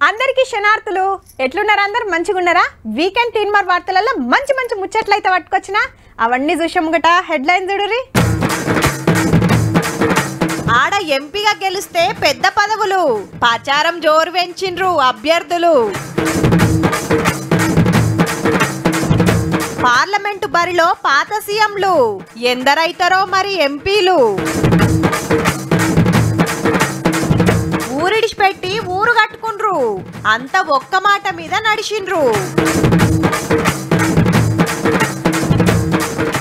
అందరికీ శనార్థులు ఎట్లున్నారు అందరూ మంచిగున్నారా వీకెండ్ టీన్మార్ వార్తలలో మంచి మంచి ముచ్చట్లయితే పట్టుకొచ్చినా అవన్నీ చూశాముగట హెడ్లైన్ చూడురి ఆడ ఎంపీగా గెలిస్తే పెద్ద పదవులు ప్రచారం జోరు పెంచిండ్రు అభ్యర్థులు పార్లమెంటు బరిలో పాత సీఎంలు ఎందరైతారో మరి ఎంపీలు ఊరిడిచిపెట్టి ఊరు కట్టుకుండ్రు అంత ఒక్క మాట మీద నడిచిండ్రు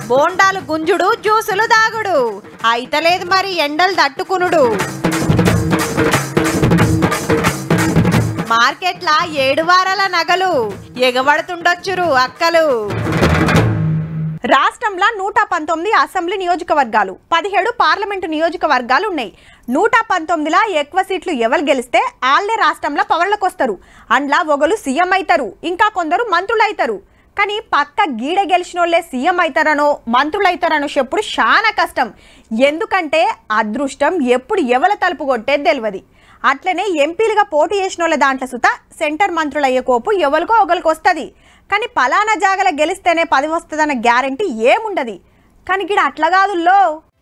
బోండాలు గుంజుడు జ్యూసులు దాగుడు అయితలేదు మరి ఎండలు తట్టుకునుడు మార్కెట్ల 7 వారాల నగలు ఎగబడుతుండొచ్చురు అక్కలు రాష్ట్రంలో 119 అసెంబ్లీ నియోజకవర్గాలు 17 పార్లమెంటు నియోజకవర్గాలు ఉన్నాయి 119లా ఎక్కువ సీట్లు ఎవరు గెలిస్తే వాళ్ళే రాష్ట్రంలో పవర్లకు వస్తారు అండ్లా ఒకరు సీఎం అవుతారు ఇంకా కొందరు మంత్రులు అవుతారు కానీ పక్క గీడ గెలిచిన వాళ్ళే సీఎం అవుతారనో మంత్రులు అవుతారనో చెప్పుడు చాలా కష్టం ఎందుకంటే అదృష్టం ఎప్పుడు ఎవల తలుపు కొట్టేది తెలియదు అట్లనే ఎంపీలుగా పోటీ చేసిన వాళ్ళ దాంట్లో సుత సెంటర్ మంత్రులు అయ్యే కోపు ఎవరికో ఒకరికి వస్తుంది కానీ పలానా జాగల గెలిస్తేనే పదవి వస్తుందన్న గ్యారంటీ ఏముండదు కానీ గిడ అట్లా కాదుల్లో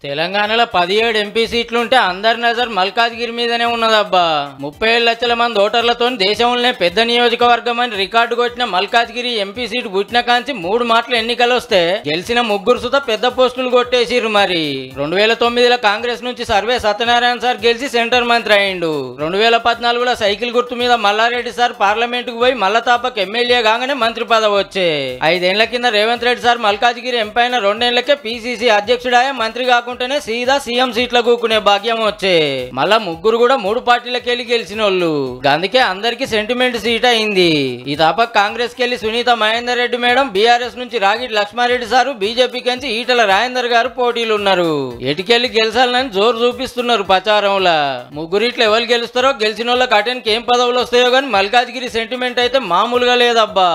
తెలంగాణలో 17 ఎంపీ సీట్లుంటే అందరి నజర్ మల్కాజ్గిరి మీదనే ఉన్నదబ్బా 37 లక్షల మంది ఓటర్లతో దేశంలోనే పెద్ద నియోజకవర్గం అని రికార్డు కొట్టిన మల్కాజ్గిరి ఎంపీ సీటు పుట్టిన కాంచి 3 మాటలు ఎన్నికలు వస్తే గెలిచిన ముగ్గురు సుత పెద్ద పోస్టులు కొట్టేసిరు మరి 2009లో కాంగ్రెస్ నుంచి సర్వే సత్యనారాయణ సార్ గెలిచి సెంటర్ మంత్రి అయిండు 2014లో సైకిల్ గుర్తు మీద మల్లారెడ్డి సార్ పార్లమెంటుకు పోయి మల్లతాపక్ ఎమ్మెల్యే కాగానే మంత్రి పదవి వచ్చే 5 ఏళ్ల కింద రేవంత్ రెడ్డి సార్ మల్కాజ్గిరి ఎంపీ అయిన 2 ఏళ్లకే పీసీసీ అధ్యక్షుడాయ మంత్రి కాకుండా సీదా సీఎం సీట్ల కూకునే భాగ్యం వచ్చే మళ్ళా ముగ్గురు కూడా 3 పార్టీలకెళ్ళి గెలిచిన వాళ్ళు అందుకే అందరికి సెంటిమెంట్ సీట్ అయింది ఈ తాప కాంగ్రెస్ కెళ్ళి సునీత మహేందర్ రెడ్డి మేడం బీఆర్ఎస్ నుంచి రాగిడి లక్ష్మారెడ్డి సారు బీజేపీకి నుంచి ఈటల రాజేందర్ గారు పోటీలు ఉన్నారు ఎటుకెళ్ళి గెలిచాలని జోరు చూపిస్తున్నారు ప్రచారంలో ముగ్గురిట్లో ఎవరు గెలుస్తారో గెలిచిన వాళ్ళకి అటెన్కి ఏం పదవులు వస్తాయో కానీ మల్కాజ్గిరి సెంటిమెంట్ అయితే మామూలుగా లేదబ్బా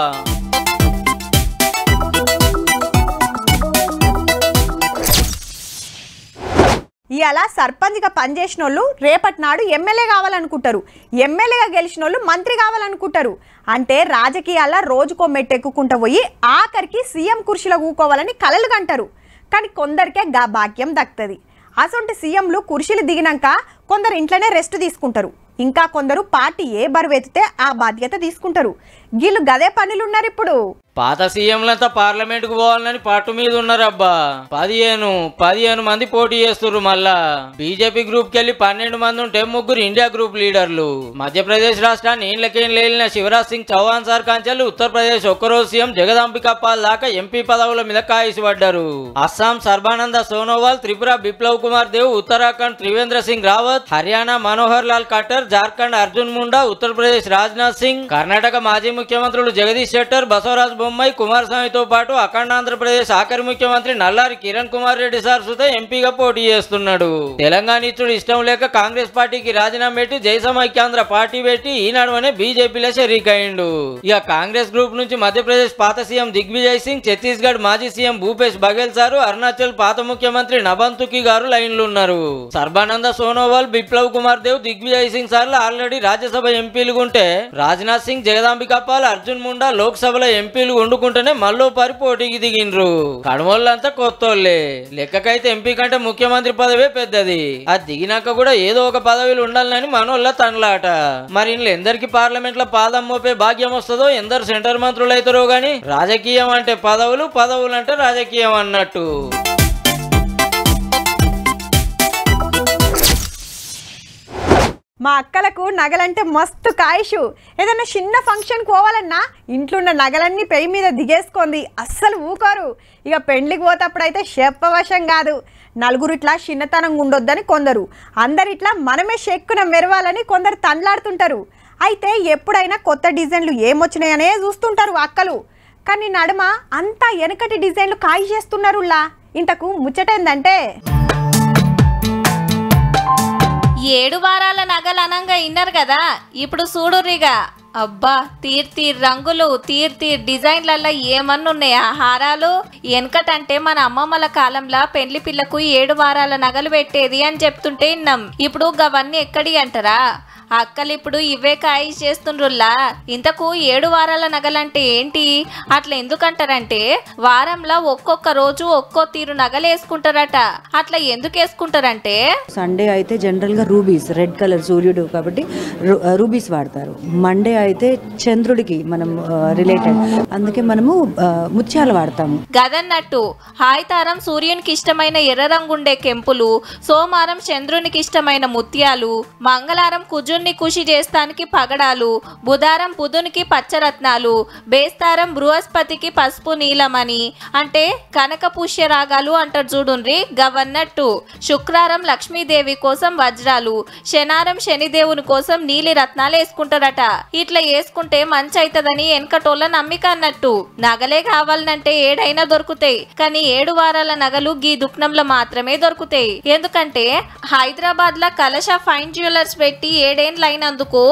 ఇలా సర్పంచ్గా పనిచేసిన వాళ్ళు రేపటి నాడు ఎమ్మెల్యే కావాలనుకుంటారు ఎమ్మెల్యేగా గెలిచిన వాళ్ళు మంత్రి కావాలనుకుంటారు అంటే రాజకీయాల్లో రోజుకో మెట్టెక్కుకుంటూ పోయి ఆఖరికి సీఎం కుర్చీలో కూకోవాలని కలలు కంటారు కానీ కొందరికే గా భాగ్యం దక్కుతుంది అసొంటి సీఎంలు కుర్చీలు దిగినాక కొందరు ఇంట్లోనే రెస్ట్ తీసుకుంటారు ఇంకా కొందరు పార్టీ ఏ బరువెత్తితే ఆ బాధ్యత తీసుకుంటారు వీళ్ళు గదే పనులున్నారు ఇప్పుడు పాత సీఎంలంతా పార్లమెంట్ కు పోవాలని పట్టు మీద ఉన్నారబ్బా 15 మంది పోటీ చేస్తున్నారు మళ్ళా బీజేపీ గ్రూప్ కెళ్ళి 12 మంది ఉంటే 3 ఇండియా గ్రూప్ లీడర్లు మధ్యప్రదేశ్ రాష్ట్రాన్ని ఏళ్లకేం లేలిన శివరాజ్ సింగ్ చౌహాన్ సార్ కాంచెలు ఉత్తరప్రదేశ్ ఒక్కరోజు సీఎం జగదాంబిక పాల్ దాకా ఎంపీ పదవుల మీద కాయిసి పడ్డారు అస్సాం సర్బానంద సోనోవాల్ త్రిపుర బిప్లవ్ కుమార్ దేవ్ ఉత్తరాఖండ్ త్రివేంద్ర సింగ్ రావత్ హర్యానా మనోహర్ లాల్ ఖట్టర్ జార్ఖండ్ అర్జున్ ముండా ఉత్తరప్రదేశ్ రాజ్నాథ్ సింగ్ కర్ణాటక మాజీ ముఖ్యమంత్రులు జగదీష్ శెట్టర్ బసవరాజ్ బొమ్మాయి కుమారస్వామితో పాటు అఖండ ఆంధ్రప్రదేశ్ ఆఖరి ముఖ్యమంత్రి నల్లారి కిరణ్ కుమార్ రెడ్డి సార్ సుత ఎంపీగా పోటీ చేస్తున్నాడు తెలంగాణ ఇచ్చుడు ఇష్టం లేక కాంగ్రెస్ పార్టీకి రాజీనామా పెట్టి జయసమైక్యాంధ్ర పార్టీ పెట్టి ఈనాడు అనే బీజేపీలో షరీకయ్యిండు ఇక కాంగ్రెస్ గ్రూప్ నుంచి మధ్యప్రదేశ్ పాత సీఎం దిగ్విజయ్ సింగ్ ఛత్తీస్గఢ్ మాజీ సీఎం భూపేష్ బఘేల్ సారు అరుణాచల్ పాత ముఖ్యమంత్రి నబంతుకి గారు లైన్లు ఉన్నారు సర్బానంద సోనోవాల్ బిప్లవ్ కుమార్ దేవ్ దిగ్విజయ్ సింగ్ సార్లు ఆల్రెడీ రాజ్యసభ ఎంపీలు ఉంటే రాజ్నాథ్ సింగ్ జగదాంబిక పాల్ అర్జున్ ముండా లోక్సభలో ఎంపీలు వండుకుంటేనే మళ్ళీ పరి పోటీకి దిగిండ్రు కడమోళ్ళంతా కొత్తోళ్లే లెక్కకైతే ఎంపీ కంటే ముఖ్యమంత్రి పదవే పెద్దది అది దిగినాక కూడా ఏదో ఒక పదవిలు ఉండాలని మనోళ్ళ తనలాట మరి ఇంట్లో ఎందరికి పార్లమెంట్ లో పాదం మోపే భాగ్యం వస్తుందో ఎందరు సెంటర్ మంత్రులు అవుతారో గాని రాజకీయం అంటే పదవులు పదవులు అంటే రాజకీయం అన్నట్టు మా అక్కలకు నగలంటే మస్తు కాయిషు ఏదన్నా చిన్న ఫంక్షన్ పోవాలన్నా ఇంట్లో ఉన్న నగలన్నీ పెయి మీద దిగేసుకుంది అస్సలు ఊకోరు ఇక పెండ్లికి పోతప్పుడైతే చెప్పవశం కాదు నలుగురిట్లా చిన్నతనంగా ఉండొద్దని కొందరు అందరిట్లా మనమే షెక్కున మెరవాలని కొందరు తండ్లాడుతుంటారు అయితే ఎప్పుడైనా కొత్త డిజైన్లు ఏమొచ్చినాయనే చూస్తుంటారు అక్కలు కానీ నడుమ అంతా వెనకటి డిజైన్లు కాయి చేస్తున్నారులా ఇంతకు ముచ్చటేందంటే 7 వారాల నగలు అనంగా ఇన్నారు కదా ఇప్పుడు చూడురిగా అబ్బా తీర్ రంగులు తీర్ డిజైన్లలో ఏమన్నున్నాయా హారాలు వెనకటంటే మన అమ్మమ్మల కాలంలో పెండ్లి పిల్లకు 7 వారాల నగలు పెట్టేది అని చెప్తుంటే విన్నాం ఇప్పుడు గవన్నీ ఎక్కడి అంటారా అక్కలు ఇప్పుడు ఇవే కాయి చేస్తుండ్రుల్లా. ఇంతకు 7 వారాల నగలంటే ఏంటి? అట్లా ఎందుకంటారంటే వారంలో ఒక్కొక్క రోజు ఒక్కో తీరు నగలు వేసుకుంటారట. అట్లా ఎందుకు వేసుకుంటారంటే సండే అయితే జనరల్ గా రూబీస్, రెడ్ కలర్ సూర్యుడు కాబట్టి రూబీస్ వాడతారు. మండే అయితే చంద్రుడికి మనం రిలేటెడ్, అందుకే మనము ముత్యాలు వాడతాము. గదన్నట్టు హాయితారం సూర్యునికి ఇష్టమైన ఎర్ర రంగుండే కెంపులు, సోమవారం చంద్రునికి ఇష్టమైన ముత్యాలు, మంగళవారం కుజున్ని ఖుషి చేస్తానికి పగడాలు, బుధారం బుధునికి పచ్చరత్నాలు, బేస్తారం బృహస్పతికి పసుపు నీలమని అంటే కనక పుష్య రాగాలు అంటారు చూడుండ్రి గవన్నట్టు. శుక్రవారం లక్ష్మీదేవి కోసం వజ్రాలు, శనారం శనిదేవుని కోసం నీలి రత్నాలు వేసుకుంటారట. ఇట్లా వేసుకుంటే మంచి అవుతుందని వెనకటోళ్ళ నమ్మిక అన్నట్టు. నగలే కావాలంటే ఏడైనా దొరుకుతాయి, కానీ 7 వారాల నగలు గీ దుక్నంలో మాత్రమే దొరుకుతాయి. ఎందుకంటే హైదరాబాద్ లో కలశ ఫైన్ జ్యువెలర్స్ పెట్టి 7 ఏళ్ళు అయినందుకు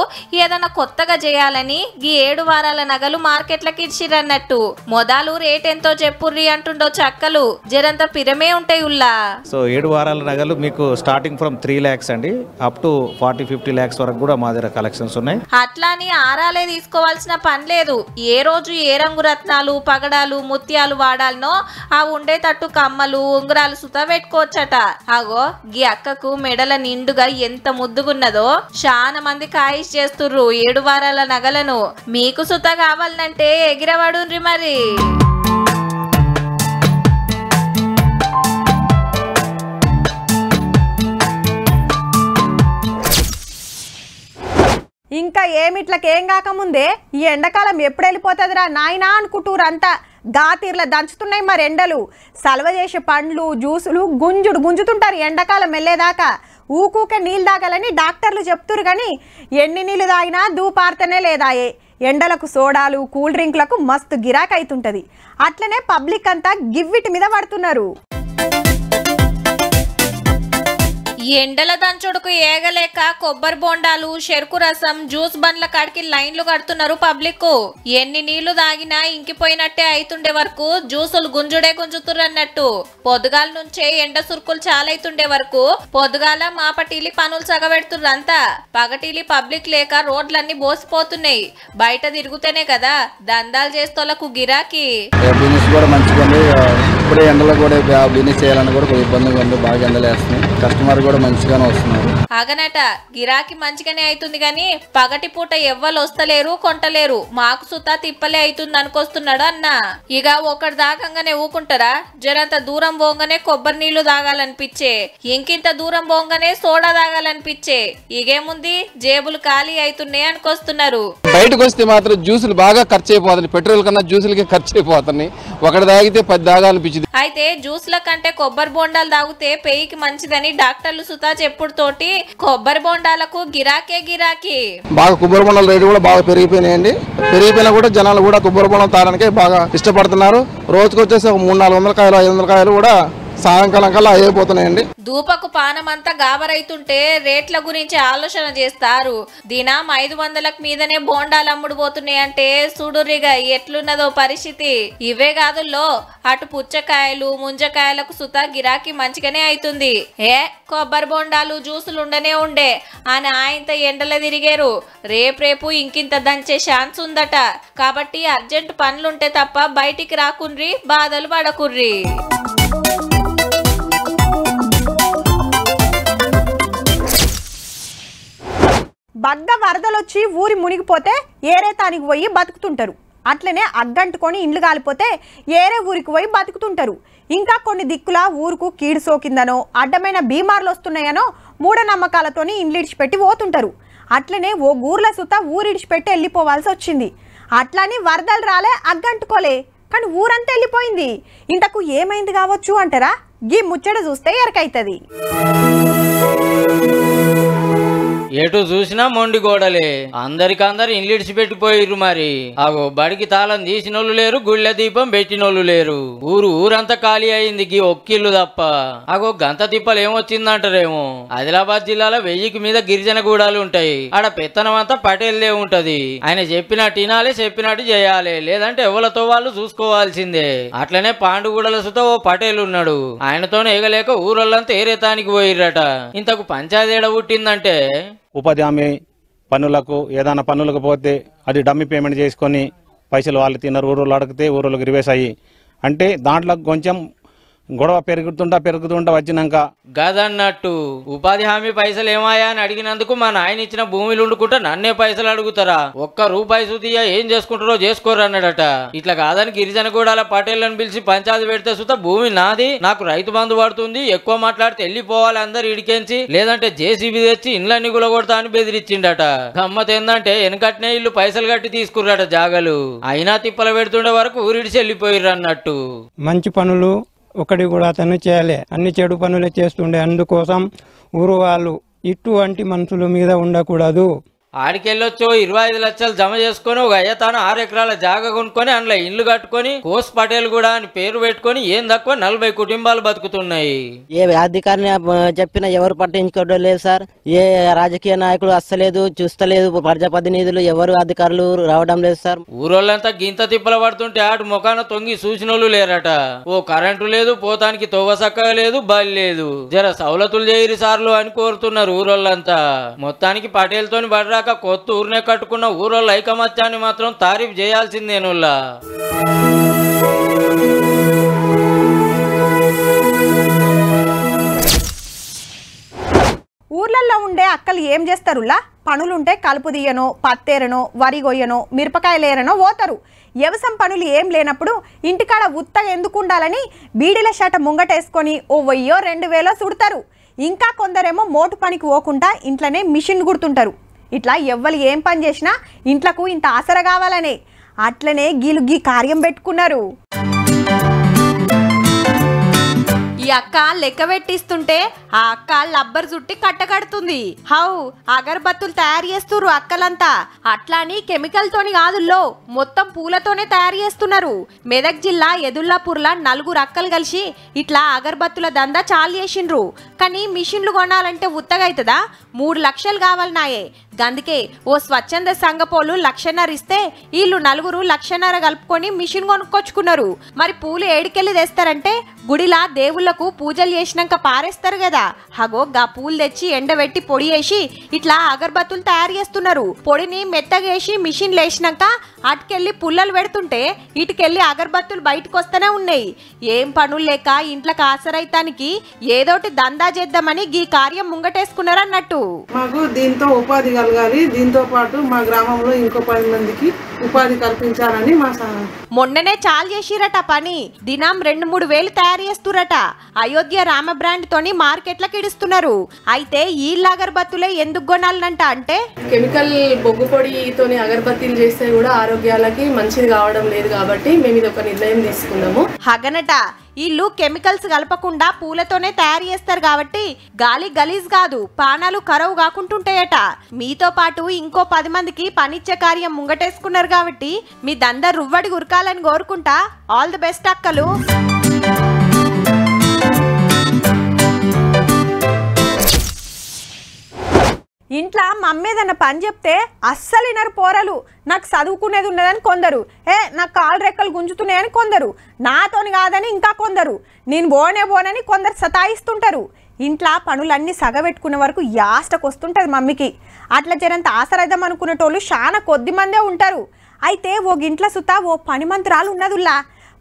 ఏదైనా కొత్తగా చేయాలని గీ 7 వారాల నగలు మార్కెట్లకి ఇచ్చిరన్నట్టు. మొదలు రేట్ ఎంతో చెప్పుర్రి అంటుండో చక్కలు జరంత పిరమే ఉంటాయి ఉల్లా. సో 7 వారాల నగలు మీకు స్టార్టింగ్ ఫ్రమ్ 3 lakhs అండి, అప్ టు 40-50 lakhs వరకు కూడా మా దగ్గర కలెక్షన్స్ ఉన్నాయి. అట్లాని ఆరాలే తీసుకోవాల్సిన పని లేదు. ఏ రోజు ఏ రంగు రత్నాలు, పగడాలు, ముత్యాలు వాడాలనో ఆ ఉండేటట్టు కమ్మలు, ఉంగరాలు సుత పెట్టుకోవచ్చట. అగో గీ అక్కకు మెడల నిండుగా ఎంత ముద్దుగున్నదో చాలా మంది కాయిష్ చేస్తుర్రు 7 వారాల నగలను. మీకు సుత కావాలంటే ఎగిరవాడుండ్రి మరి. ఇంకా ఏమిట్లకేం కాకముందే ఈ ఎండాకాలం ఎప్పుడు వెళ్ళిపోతుందిరా నాయనా అనుకుంటూరంతా. గాతీర్ల దంచుతున్నాయి మరి ఎండలు. సలవ చేసే పండ్లు, జ్యూసులు గుంజుతుంటారు ఎండాకాలం వెళ్ళేదాకా. ఊకూకే నీళ్ళు తాగాలని డాక్టర్లు చెప్తురు, కానీ ఎన్ని నీళ్ళు తాగినా దూపార్తనే లేదాయే. ఎండలకు సోడాలు, కూల్ డ్రింక్లకు మస్తు గిరాక్ అవుతుంటుంది. అట్లనే పబ్లిక్ అంతా గివ్విటి మీద పడుతున్నారు. ఎండల దంచుడుకు ఏగలేక కొబ్బరి బొండాలు, చెరుకు రసం, జ్యూస్ బండ్ల కాడికి లైన్లు కడుతున్నారు పబ్లిక్. ఎన్ని నీళ్లు తాగినా ఇంకిపోయినట్టే అయితుండే వరకు జ్యూసులు గుంజుతురన్నట్టు. పొద్దుగాల నుంచే ఎండ సురుకులు చాలైతుండే వరకు పొద్దుగాల మాపటీలి పనులు సగబెడుతుర్రంతా. పగటీలి పబ్లిక్ లేక రోడ్లన్నీ బోసిపోతున్నాయి. బయట తిరుగుతేనే కదా దందాలు చేస్తోళ్లకు గిరాకీ. బిజినెస్ కూడా మంచిగా ఉంది. ఇప్పుడే ఎండలో కూడా బిజినెస్ చేయాలని కూడా ఇబ్బందిగా ఉంది. బాగా ఎండలు వేస్తున్నాయి, కస్టమర్ కూడా మంచిగానే వస్తున్నారు. అగనట గిరాకీ మంచిగానే అవుతుంది, కానీ పగటి పూట ఎవ్వరు వస్తలేరు, కొంటలేరు. మాకు సుతా తిప్పలే అవుతుంది అనుకొస్తున్నాడు అన్న. ఇక ఒకటి దాకంగానే ఊకుంటారా? జరంత దూరం పోగానే కొబ్బరి నీళ్లు తాగాలనిపించే, ఇంకింత దూరం పోగానే సోడా తాగాలనిపించే. ఇగేముంది జేబులు ఖాళీ అవుతున్నాయి అనుకొస్తున్నారు. బయటకు వస్తే మాత్రం జ్యూసులు బాగా ఖర్చు అయిపోతుంది. పెట్రోల్ కన్నా జ్యూసులకి ఖర్చు అయిపోతున్నాయి. ఒకటి తాగితే 10 తాగాలనిపించింది. అయితే జ్యూస్ల కంటే కొబ్బరి బొండాలు తాగితే పెయికి మంచిదని డాక్టర్లు సుతా చెప్పుడు తోటి కొబ్బరి బొండాలకు గిరాకీ. బాగా కొబ్బరి బొండాల రేటు కూడా బాగా పెరిగిపోయినాయండి. పెరిగిపోయినా కూడా జనాలు కూడా కొబ్బరి బొండం తాగడానికి బాగా ఇష్టపడుతున్నారు. రోజుకు వచ్చేసి 300-400 కాయలు 500 కాయలు కూడా సాయంకాలం కల్లా అయిపోతున్నాయండి. దూపకు పానమంతా గాబరైతుంటే రేట్ల గురించి ఆలోచన చేస్తారు. దినం 500లకు మీదనే బోండాలు అమ్ముడు పోతున్నాయంటే చూడురిగా ఎట్లున్నదో పరిస్థితి. ఇవే కాదుల్లో అటు పుచ్చకాయలు, ముంజకాయలకు సుతా గిరాకీ మంచిగానే అవుతుంది. కొబ్బరి బొండాలు, జ్యూసులు ఉండే అని ఆయనతో ఎండలో తిరిగారు. రేపు ఇంకింత దంచే ఛాన్స్ ఉందట. కాబట్టి అర్జెంట్ పనులుంటే తప్ప బయటికి రాకుర్రి, బాధలు పడకుర్రి. బగ్గ వరదలొచ్చి ఊరి మునిగిపోతే ఏరే తానికి పోయి బతుకుతుంటారు. అట్లనే అగ్గంటుకొని ఇండ్లు కాలిపోతే ఏరే ఊరికి పోయి బతుకుతుంటారు. ఇంకా కొన్ని దిక్కుల ఊరుకు కీడు సోకిందనో, అడ్డమైన బీమార్లు వస్తున్నాయనో మూఢనమ్మకాలతోని ఇండ్లు ఇడిచిపెట్టి పోతుంటారు. అట్లనే ఓ ఊర్ల సుత ఊరిడిచిపెట్టి వెళ్ళిపోవాల్సి వచ్చింది. అట్లని వరదలు రాలే, అగ్గంటుకోలే, కానీ ఊరంతా వెళ్ళిపోయింది. ఇంతకు ఏమైంది కావచ్చు అంటారా? గీ ముచ్చట చూస్తే ఎరకైతుంది. ఎటు చూసినా మొండి గోడలే. అందరికందరు ఇండ్లు ఇడిచిపెట్టిపోయిర్రు. మరి అగో బడికి తాళం తీసినోళ్ళు లేరు, గుళ్ళ దీపం పెట్టినోళ్ళు లేరు. ఊరంతా ఖాళీ అయింది గీ ఒక్కిళ్ళు తప్ప. అగో గంత తిప్పలు ఏమొచ్చిందంటారేమో. ఆదిలాబాద్ జిల్లాలో 1000కి మీద గిరిజన గూడాలు ఉంటాయి. ఆడ పెత్తనం అంతా పటేల్దే ఉంటది. ఆయన చెప్పినట్టు వినాలి, చెప్పినట్టు చేయాలి, లేదంటే ఎవరితో వాళ్ళు చూసుకోవాల్సిందే. అట్లనే పాండుగూడల సుత ఓ పటేల్ ఉన్నాడు. ఆయనతోనే ఎగలేక ఊరోళ్ళంతా ఏరేతానికి పోయిర్రట. ఇంతకు పంచాయతీ ఏడ పుట్టిందంటే ఉపాధి హామీ పన్నులకు ఏదైనా పన్నులకు పోతే అది డమ్మీ పేమెంట్ చేసుకొని పైసలు వాళ్ళు తిన్నారు, ఊరోళ్ళు అడిగితే ఊరోళ్ళకి రివేస్ అయ్యి అంటే దాంట్లో కొంచెం గొడవ పెరుగుతుంటా వచ్చినాక గదన్నట్టు ఉపాధి హామీ పైసలు ఏమాయా అని అడిగినందుకు మా నాయన ఇచ్చిన భూమిలు ఉండుకుంటా నన్నే పైసలు అడుగుతారా, ఒక్క రూపాయి సుతియా ఏం చేసుకుంటారో చేసుకోరు అన్నాడట. ఇట్లా కాదని గిరిజనగూడాల పటేళ్లను పిలిచి పంచాయతీ పెడితే సుత భూమి నాది, నాకు రైతు బంధు పడుతుంది, ఎక్కువ మాట్లాడితే వెళ్ళిపోవాలి అందరు ఇడికెంచి, లేదంటే జేసీబీ తెచ్చి ఇండ్లన్నీ గులగొడతా అని బెదిరించిండట. గమ్మత్ ఏందంటే వెనకట్నే ఇల్లు పైసలు కట్టి తీసుకుర్రట జాగలు, అయినా తిప్పలు పెడుతుండే వరకు ఊరిడిచి వెళ్ళిపోయిర్రు అన్నట్టు. మంచి పనులు ఒకటి కూడా అతను చేయలే, అన్ని చెడు పనులే చేస్తుండే. అందుకోసం ఊరు వాళ్ళు ఇటువంటి మనుషుల మీద ఉండకూడదు. ఆడికెళ్ళొచ్చో 25 లక్షలు జమ చేసుకుని ఒక అయ్యతాను 6 ఎకరాల జాగా కొనుక్కొని అందులో ఇల్లు కట్టుకొని కోస్ పటేల్ కూడా అని పేరు పెట్టుకొని ఏం తక్కువ 40 కుటుంబాలు బతుకుతున్నాయి. ఏ అధికారిని చెప్పినా ఎవరు పట్టించుకోవడం లేదు సార్. ఏ రాజకీయ నాయకులు అస్సలేదు, చూస్తలేదు, ప్రజాప్రతినిధులు ఎవరు అధికారులు రావడం లేదు సార్. ఊరోళ్ళంతా గింత తిప్పల పడుతుంటే ఆడు ముఖాన తొంగి చూసినోళ్ళు లేరట. ఓ కరెంటు లేదు, పోతానికి తోవ సక్కగా లేదు, బలి లేదు, జర సౌలతులు చేయరు సార్లు అని కోరుతున్నారు ఊరోళ్ళంతా. మొత్తానికి పటేల్ తోని బడ్రా కొత్త ఊరినే కట్టుకున్న ఊరోళ్ళ ఐకమత్యాన్ని మాత్రం తారీఫ్ చేయాల్సిందేనుల్లా. ఊర్లల్లో ఉండే అక్కలు ఏం చేస్తారులా? పనులుంటే కలుపు తీయనో, పత్తేరనో, వరి గొయ్యనో, మిరపకాయలేరనో పోతారు. వ్యవసాయం పనులు ఏం లేనప్పుడు ఇంటికాడ ఉత్తగా ఎందుకు ఉండాలని బీడీల షాట ముంగటేసుకొని ఓ 1000-2000 సుడతారు. ఇంకా కొందరేమో మోటు పనికి పోకుండా ఇంట్లోనే మిషన్ గుర్తుంటారు. ఇట్లా ఎవ్వరు ఏం పని చేసినా ఇంట్లకు ఇంత ఆసర కావాలనే అట్లనే గీలు గీ కార్యం పెట్టుకున్నారు. ఈ అక్క లెక్క పెట్టిస్తుంటే ఆ అక్క లబ్బర్ చుట్టి కట్టకడుతుంది. హౌ అగరబత్తులు తయారు చేస్తున్నారు అక్కలంతా. అట్లాని కెమికల్ తోని కాదుల్లో, మొత్తం పూలతోనే తయారు చేస్తున్నారు. మెదక్ జిల్లా ఎదుల్లాపూర్లా 4 అక్కలు కలిసి ఇట్లా అగరబత్తుల దందా చాలు చేసిండ్రు. కానీ మిషన్లు కొనాలంటే ఉత్తగా అవుతుందా? 3 లక్షలు కావాలన్నాయే. గందుకే ఓ స్వచ్ఛంద సంఘపోలు 1.5 లక్షలు ఇస్తే వీళ్ళు 4 1.5 కలుపుకొని మిషన్ కొనుక్కొచ్చుకున్నారు. మరి పూలు ఏడికెళ్ళి తెస్తారంటే గుడిలా దేవుళ్లకు పూజలు చేసినాక పారేస్తారు కదా, హగో గా పూలు తెచ్చి ఎండబెట్టి పొడి వేసి ఇట్లా అగరబత్తులు తయారు చేస్తున్నారు. పొడిని మెత్తగా వేసి మిషన్ లేసినాక అటుకెళ్ళి పుల్లలు పెడుతుంటే ఇటుకెళ్ళి అగరబత్తులు బయటకు వస్తూనే ఉన్నాయి. ఏం పనులు లేక ఇంట్లోకి ఆసరైతానికి ఏదోటి దందా చేద్దామని ఈ కార్యం ముంగటేసుకున్నారు అన్నట్టు. మాకు దీంతో ఉపాధి కలగాలి, దీంతో పాటు మా గ్రామంలో ఇంకో 10 మందికి ఉపాధి కల్పించాలని మా మొన్ననే చాలు చేసిరట పని. దినం 2-3 వేలు తయారు చేస్తురట. అయోధ్య రామ బ్రాండ్ తోని మార్కెట్లకు ఇడుస్తున్నారు. అయితే ఈ అగరబత్తులే ఎందుకు కొనాలంట అంటే కెమికల్ బొగ్గు పొడితోని అగరబత్తీలు చేస్తే కూడా ఆరోగ్యాలకి మంచిది కావడం లేదు కాబట్టి మేము ఇది ఒక నిర్ణయం తీసుకున్నాము. హగనట వీళ్ళు కెమికల్స్ కలపకుండా పూలతోనే తయారు చేస్తారు కాబట్టి గాలి గలీజ్ కాదు, పానాలు కరవు కాకుంటుంటాయట. మీతో పాటు ఇంకో 10 మందికి పనిచ్చే కార్యం ముంగటేసుకున్నారు కాబట్టి మీ దందా రువ్వడి గురకాలని కోరుకుంటా. ఆల్ ది బెస్ట్ అక్కలు. ఇంట్లో మమ్మేదన్న పని చెప్తే అస్సలు వినరు పోరలు. నాకు చదువుకునేది ఉన్నదని కొందరు, నాకు కాళ్ళు రెక్కలు గుంజుతున్నాయని కొందరు, నాతోని కాదని ఇంకా కొందరు, నేను బోనని కొందరు సతాయిస్తుంటారు. ఇంట్లో పనులన్నీ సగబెట్టుకునే వరకు యాస్టకు వస్తుంటుంది మమ్మీకి. అట్లా జరంత ఆసరదం అనుకునేటోళ్ళు చాలా కొద్ది మందే ఉంటారు. అయితే ఓ ఇంట్లో సుతా ఓ పని మంత్రాలు ఉన్నదుల్లా.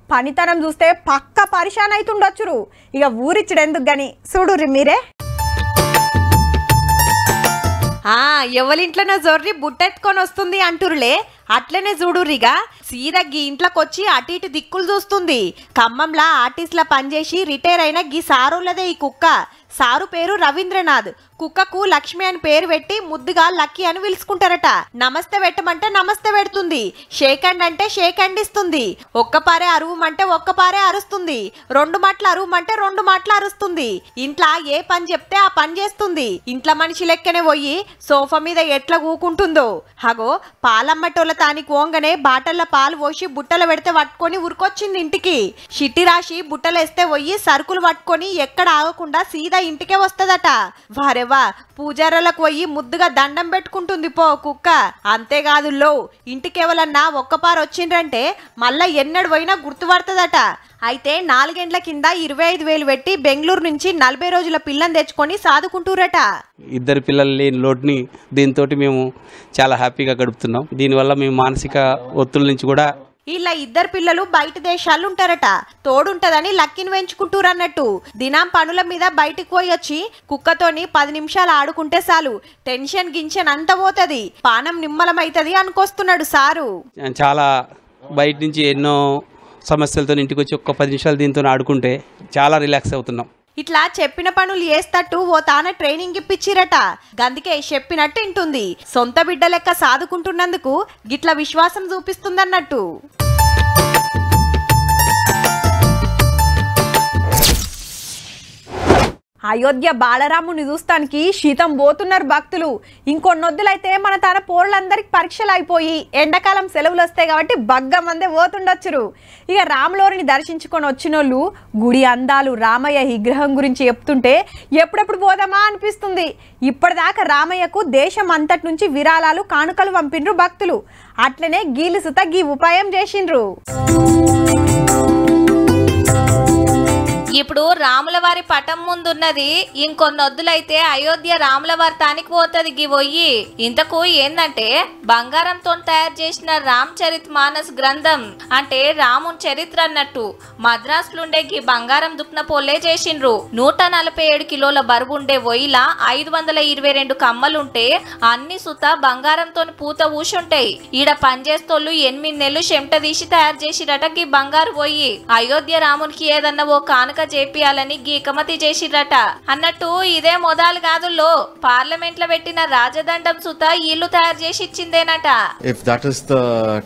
పనితనం చూస్తే పక్క పరిశాన్ అవుతుండొచ్చురు. ఇక ఊరిచ్చడెందుకు గాని చూడుర్రి మీరే. ఎవరింట్లోనో జొర్రి బుట్టెత్తుకొని వస్తుంది అంటురులే, అట్లనే చూడుర్రిగా సీదా గీ ఇంట్లోకి వచ్చి అటు ఇటు దిక్కులు చూస్తుంది. ఖమ్మంలా ఆర్టిస్ట్లా పనిచేసి రిటైర్ అయిన గీ సారులదే ఈ కుక్క. సారు పేరు రవీంద్రనాథ్. కుక్కకు లక్ష్మి అని పేరు పెట్టి ముద్దుగా లక్కీ అని పిలుచుకుంటారట. నమస్తే పెట్టమంటే నమస్తే పెడుతుంది, షేక్ హ్యాండ్ అంటే షేక్ హ్యాండ్ ఇస్తుంది, ఒక్కపారే అరువమంటే ఒక్కపారే అరుస్తుంది, 2 మాటలు అరువమంటే 2 మాటలు అరుస్తుంది. ఇంట్లో ఏ పని చెప్తే ఆ పని చేస్తుంది. ఇంట్లో మనిషి లెక్కనే పోయి సోఫా మీద ఎట్లా కూకుంటుందో. హగో పాలమ్మటోళ్ళ తానికి ఓంగనే బాటల్లో పాలు పోసి బుట్టలు పెడితే పట్టుకొని ఉరికొచ్చింది ఇంటికి. షిట్టి రాసి బుట్టలేస్తే పోయి సరుకులు పట్టుకొని ఎక్కడ ఆగకుండా సీదా ఇంటికే వస్తదట. వారెవా పూజారులకు పోయి ముద్దుగా దండం పెట్టుకుంటుంది పో కుక్క. అంతేకాదు లో ఇంటికెవలన్నా ఒక్కపారు వచ్చిండ్రంటే మళ్ళా ఎన్నడు పోయినా గుర్తుపడుతుందట. అయితే 4 గంటల కింద 25,000 పెట్టి బెంగళూరు నుంచి 40 రోజుల పిల్లని తెచ్చుకొని సాదుకుంటూరట. 2 పిల్లలు లేని లోటుని దీంతో మేము చాలా హ్యాపీగా గడుపుతున్నాం. దీనివల్ల మేము మానసిక ఒత్తిడి నుంచి కూడా ఇలా 2 పిల్లలు బయట దేశాలు ఉంటారట. తోడుంటదని లక్కిని పెంచుకుంటూరన్నట్టు. దినం పనుల మీద బయటికి పోయి వచ్చి కుక్కతోని 10 నిమిషాలు ఆడుకుంటే చాలు టెన్షన్ గించెన్ అంత పోతుంది, పానం నిమ్మలమైతుంది అనుకొస్తున్నాడు సారు. చాలా బయట నుంచి ఎన్నో సమస్యలతో ఇంటికి వచ్చి ఒక్క 10 నిమిషాలు దీంతో ఆడుకుంటే చాలా రిలాక్స్ అవుతున్నాం. ఇట్లా చెప్పిన పనులు చేస్తట్టు ఓ తాన ట్రైనింగ్ ఇప్పించిరట. గందుకే చెప్పినట్టు ఇంటుంది. సొంత బిడ్డ లెక్క సాదుకుంటున్నందుకు గిట్ల విశ్వాసం చూపిస్తుందన్నట్టు. అయోధ్య బాలరాముని చూస్తానికి శీతం పోతున్నారు భక్తులు. ఇంకొన్నొద్దులైతే మన తన పోర్లందరికి పరీక్షలు అయిపోయి ఎండాకాలం సెలవులు వస్తాయి కాబట్టి బగ్గ మందే పోతుండొచ్చురు. ఇక రాములోరిని దర్శించుకొని వచ్చినోళ్ళు గుడి అందాలు రామయ్య విగ్రహం గురించి చెప్తుంటే ఎప్పుడెప్పుడు పోదామా అనిపిస్తుంది. ఇప్పటిదాకా రామయ్యకు దేశం అంతటి నుంచి విరాళాలు కానుకలు పంపిండ్రు భక్తులు. అట్లనే గీలుసుత గీ ఉపాయం చేసిండ్రు. ఇప్పుడు రాములవారి పటం ముందున్నది. ఇంకొన్నొద్దులైతే అయోధ్య రాములవారి తానికి పోతుంది గీ పోయి. ఇంతకు ఏందంటే బంగారంతో తయారు చేసిన రామ్ చరిత్ మానస్ గ్రంథం అంటే రాముని చరిత్ర అన్నట్టు. మద్రాసులుండే గీ బంగారం దుప్న పోలే చేసిండ్రు. 147 కిలోల బరువుండే ఒయిలా 522 కమ్మలుంటే అన్ని సుత బంగారంతో పూత ఊసుంటాయి. ఈడ పనిచేస్తోళ్ళు 8 నెలలు చెమట తీసి తయారు చేసిరట గీ బంగారు పోయి. అయోధ్య రామునికి ఏదన్నా ఓ కానుక చేపియాలని గీకమతి చేసిరట. అన్నట్టు ఇదే మొదలు కాదుల్లో పార్లమెంట్ లో పెట్టిన రాజదండం సుత ఇల్లు తయారు చేసి ఇచ్చిందేనట. If that is the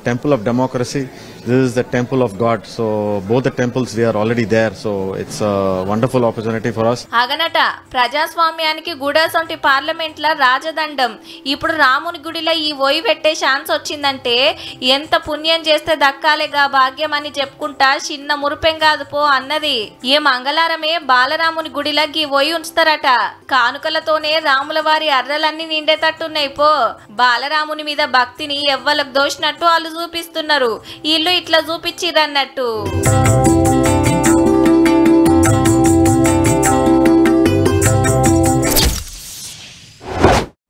temple of democracy, this is the temple of God. So both the temples we are already there. So it's a wonderful opportunity for us. అగనట ప్రజాస్వామ్యానికి గుడసొంటి పార్లమెంట్ ల రాజదండం ఇప్పుడు రాముని గుడిలో ఈ ఓయి పెట్టే ఛాన్స్ వచ్చిందంటే ఎంత పుణ్యం చేస్తే దక్కాలేగా భాగ్యం అని చెప్పుకుంటా చిన్న మురుపెం కాదు పో అన్నది. ఏ మంగళారమే బాలరాముని గుడిలో గీ ఓయి ఉంచుతారట. కానుకలతోనే రాముల వారి అర్రలన్నీ నిండేటట్టున్నాయి పో. బాలరాముని మీద భక్తిని ఎవ్వలకు దోషినట్టు వాళ్ళు చూపిస్తున్నారు. ఇల్లు ఇట్లా చూపించిరన్నట్టు.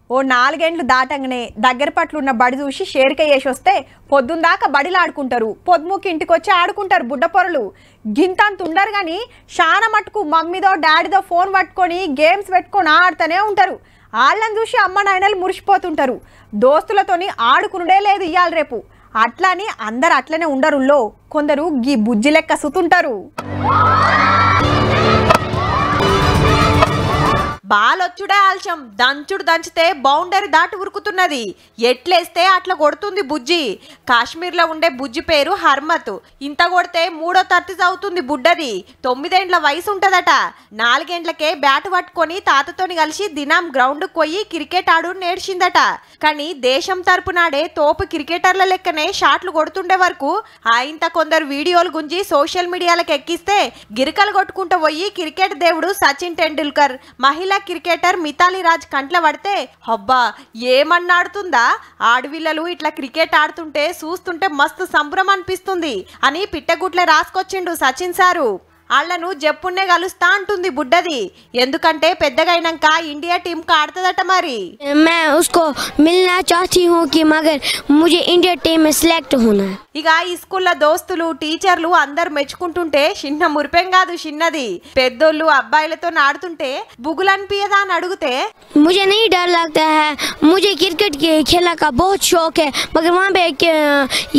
ఓ 4 గంటలు దాటంగానే దగ్గర పట్లున్న బడి చూసి షేరిక వేసి వస్తే పొద్దుందాకా బడిలో ఆడుకుంటారు. పొద్దుముకి ఇంటికి వచ్చి ఆడుకుంటారు బుడ్డ పొరలు. గింతంత ఉండరు కానీ చాలా మటుకు మమ్మీదో డాడీదో ఫోన్ పట్టుకొని గేమ్స్ పెట్టుకొని ఆడుతూనే ఉంటారు. వాళ్ళని చూసి అమ్మ నాయనలు మురిసిపోతుంటారు. దోస్తులతోని ఆడుకునుడే లేదు ఇయ్యాల రేపు. అట్లా అని అందరు అట్లనే ఉండరుల్లో కొందరు గీ బుజ్జి లెక్క సుతుంటారు. బాలొచ్చుడే ఆల్చం దంచుడు దంచితే బౌండరీ దాటి ఉరుకుతున్నది. ఎట్లేస్తే అట్లా కొడుతుంది బుజ్జి. కాశ్మీర్లో ఉండే బుజ్జి పేరు హర్మత్. ఇంత కొడితే 3వ తరగతి చదువుతుంది బుడ్డది. 9 ఏండ్ల వయసు ఉంటదట. 4 గంటలకే బ్యాట్ పట్టుకొని తాతతోని కలిసి దినం గ్రౌండ్కి పోయి క్రికెట్ ఆడు నేర్చిందట. కానీ దేశం తరపునాడే తోపు క్రికెటర్ల లెక్కనే షాట్లు కొడుతుండే వరకు ఇంత కొందరు వీడియోలు గుంజి సోషల్ మీడియాలకు ఎక్కిస్తే గిరికలు కొట్టుకుంటూ పోయి క్రికెట్ దేవుడు సచిన్ టెండూల్కర్, మహిళా క్రికెటర్ మితాలి రాజ్ కంట్ల పడితే అబ్బా ఏమన్నాడుతుందా ఆడవిల్లలు ఇట్లా క్రికెట్ ఆడుతుంటే చూస్తుంటే మస్తు సంబరం అనిపిస్తుంది అని పిట్టగుట్లే రాసుకొచ్చిండు సచిన్ సారు. వాళ్ళను జప్పున్నే కలుస్తా అంటుంది బుడ్డది. ఎందుకంటే పెద్దగైనాక ఇండియా టీం కు ఆడుతుందట మరి. मैं उसको मिलना चाहती हूँ कि मगर मुझे इंडिया टीम में सिलेक्ट होना है. ఇక ఈ స్కూల్లో దోస్తులు టీచర్లు అందరు మెచ్చుకుంటుంటే చిన్న మురిపెం కాదు చిన్నది. పెద్దోళ్ళు అబ్బాయిలతో ఆడుతుంటే బుగులనిపియదా అని అడిగితే मुझे नहीं डर लगता है. मुझे क्रिकेट के खेलने का बहुत शौक है मगर वहाँ पे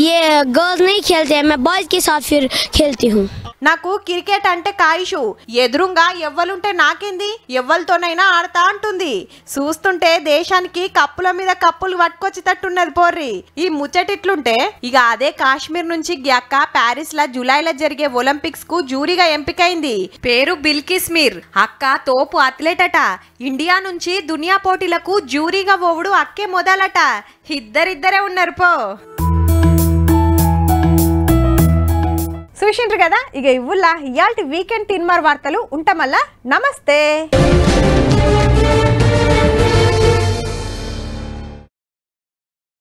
ये गर्ल्स नहीं खेलते हैं. मैं बॉयज के साथ फिर खेलती हूँ. నాకు క్రికెట్ అంటే కాయిషు. ఎదురుగా ఎవ్వలుంటే నాకేంది, ఎవ్వలతోనైనా ఆడతా అంటుంది. చూస్తుంటే దేశానికి కప్పుల మీద కప్పులు పట్టుకొచ్చేటట్టున్నది పోర్రి. ఈ ముచ్చటిట్లుంటే ఇక అదే కాశ్మీర్ నుంచి అక్క ప్యారిస్ లా జూలైలో జరిగే ఒలింపిక్స్ కు జూరీగా ఎంపికైంది. పేరు బిల్కిస్ మీర్. అక్క తోపు అథ్లెట్ అట. ఇండియా నుంచి దునియా పోటీలకు జూరీగా పోవుడు అక్కే మొదలట. ఇద్దరిద్దరే ఉన్నారు పో. చూసిండ్రు కదా ఇక ఇవ్వుల్లా ఇయాల్టి వీకెండ్ తిన్మార్ వార్తలు ఉంటామల్లా నమస్తే